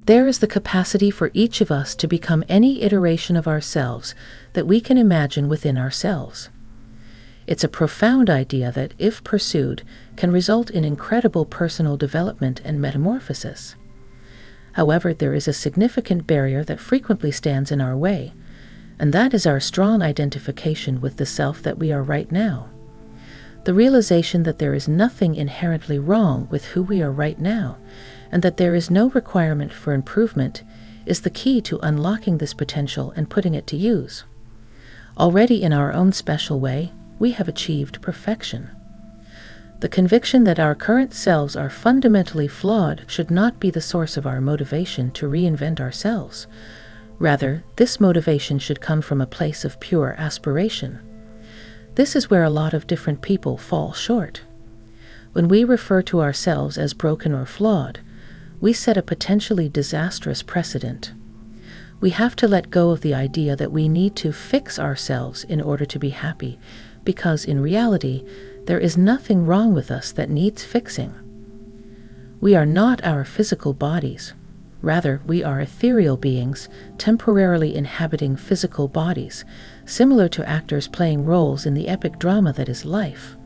There is the capacity for each of us to become any iteration of ourselves that we can imagine within ourselves. It's a profound idea that, if pursued, can result in incredible personal development and metamorphosis. However, there is a significant barrier that frequently stands in our way, and that is our strong identification with the self that we are right now. The realization that there is nothing inherently wrong with who we are right now, and that there is no requirement for improvement, is the key to unlocking this potential and putting it to use. Already in our own special way, we have achieved perfection. The conviction that our current selves are fundamentally flawed should not be the source of our motivation to reinvent ourselves. Rather, this motivation should come from a place of pure aspiration. This is where a lot of different people fall short. When we refer to ourselves as broken or flawed, we set a potentially disastrous precedent. We have to let go of the idea that we need to fix ourselves in order to be happy, because in reality, there is nothing wrong with us that needs fixing. We are not our physical bodies. Rather, we are ethereal beings, temporarily inhabiting physical bodies, similar to actors playing roles in the epic drama that is life.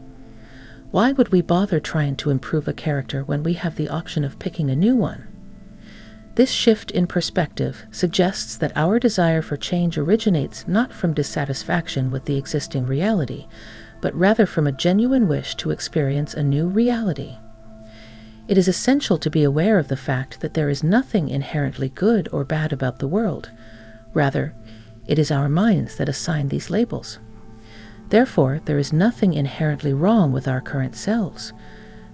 Why would we bother trying to improve a character when we have the option of picking a new one? This shift in perspective suggests that our desire for change originates not from dissatisfaction with the existing reality, but rather from a genuine wish to experience a new reality. It is essential to be aware of the fact that there is nothing inherently good or bad about the world. Rather, it is our minds that assign these labels. Therefore, there is nothing inherently wrong with our current selves.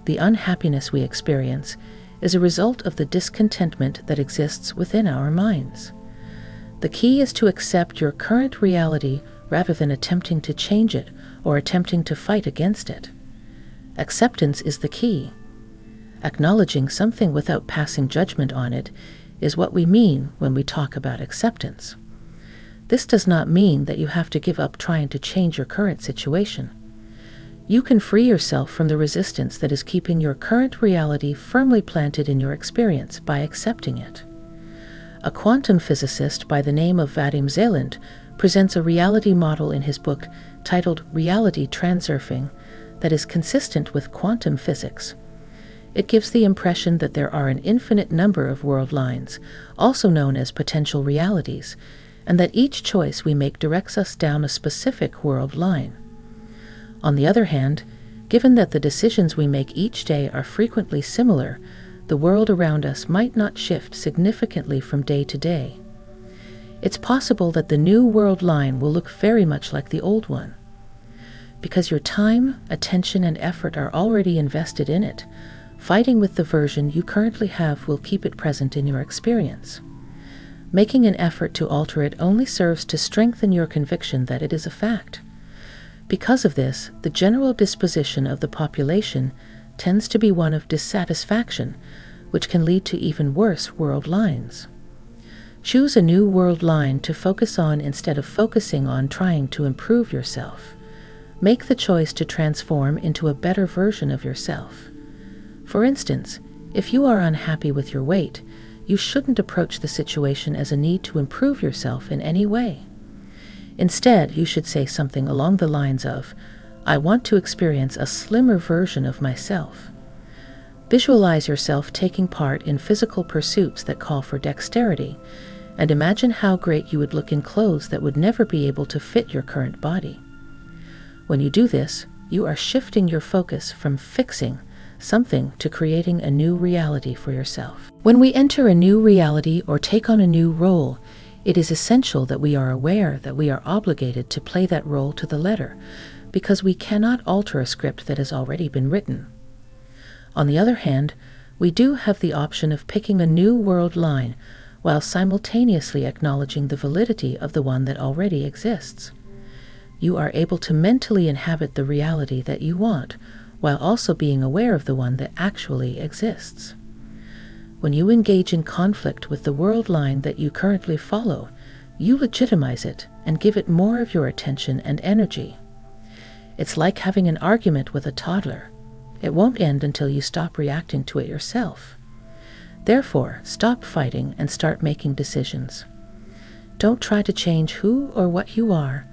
The unhappiness we experience is a result of the discontentment that exists within our minds. The key is to accept your current reality rather than attempting to change it or attempting to fight against it. Acceptance is the key. Acknowledging something without passing judgment on it is what we mean when we talk about acceptance. This does not mean that you have to give up trying to change your current situation. You can free yourself from the resistance that is keeping your current reality firmly planted in your experience by accepting it. A quantum physicist by the name of Vadim Zeland presents a reality model in his book titled Reality Transurfing that is consistent with quantum physics. It gives the impression that there are an infinite number of world lines, also known as potential realities, and that each choice we make directs us down a specific world line. On the other hand, given that the decisions we make each day are frequently similar, the world around us might not shift significantly from day to day. It's possible that the new world line will look very much like the old one. Because your time, attention, and effort are already invested in it, fighting with the version you currently have will keep it present in your experience. Making an effort to alter it only serves to strengthen your conviction that it is a fact. Because of this, the general disposition of the population tends to be one of dissatisfaction, which can lead to even worse world lines. Choose a new world line to focus on instead of focusing on trying to improve yourself. Make the choice to transform into a better version of yourself. For instance, if you are unhappy with your weight, you shouldn't approach the situation as a need to improve yourself in any way. Instead, you should say something along the lines of, "I want to experience a slimmer version of myself." Visualize yourself taking part in physical pursuits that call for dexterity, and imagine how great you would look in clothes that would never be able to fit your current body. When you do this, you are shifting your focus from fixing something to creating a new reality for yourself. When we enter a new reality or take on a new role, it is essential that we are aware that we are obligated to play that role to the letter, because we cannot alter a script that has already been written. On the other hand, we do have the option of picking a new world line while simultaneously acknowledging the validity of the one that already exists. You are able to mentally inhabit the reality that you want, while also being aware of the one that actually exists. When you engage in conflict with the world line that you currently follow, you legitimize it and give it more of your attention and energy. It's like having an argument with a toddler. It won't end until you stop reacting to it yourself. Therefore, stop fighting and start making decisions. Don't try to change who or what you are.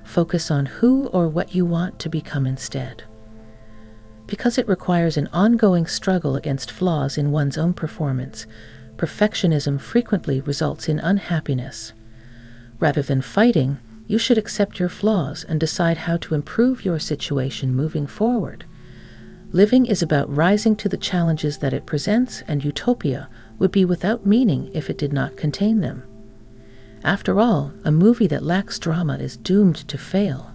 Focus on who or what you want to become instead. Because it requires an ongoing struggle against flaws in one's own performance, perfectionism frequently results in unhappiness. Rather than fighting, you should accept your flaws and decide how to improve your situation moving forward. Living is about rising to the challenges that it presents, and utopia would be without meaning if it did not contain them. After all, a movie that lacks drama is doomed to fail.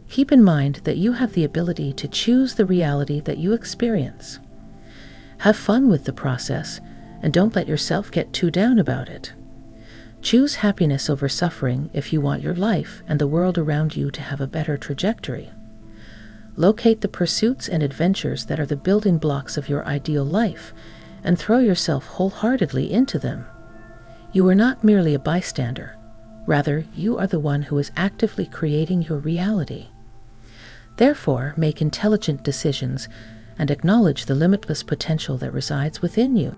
Keep in mind that you have the ability to choose the reality that you experience. Have fun with the process, and don't let yourself get too down about it. Choose happiness over suffering if you want your life and the world around you to have a better trajectory. Locate the pursuits and adventures that are the building blocks of your ideal life, and throw yourself wholeheartedly into them. You are not merely a bystander. Rather, you are the one who is actively creating your reality. Therefore, make intelligent decisions and acknowledge the limitless potential that resides within you.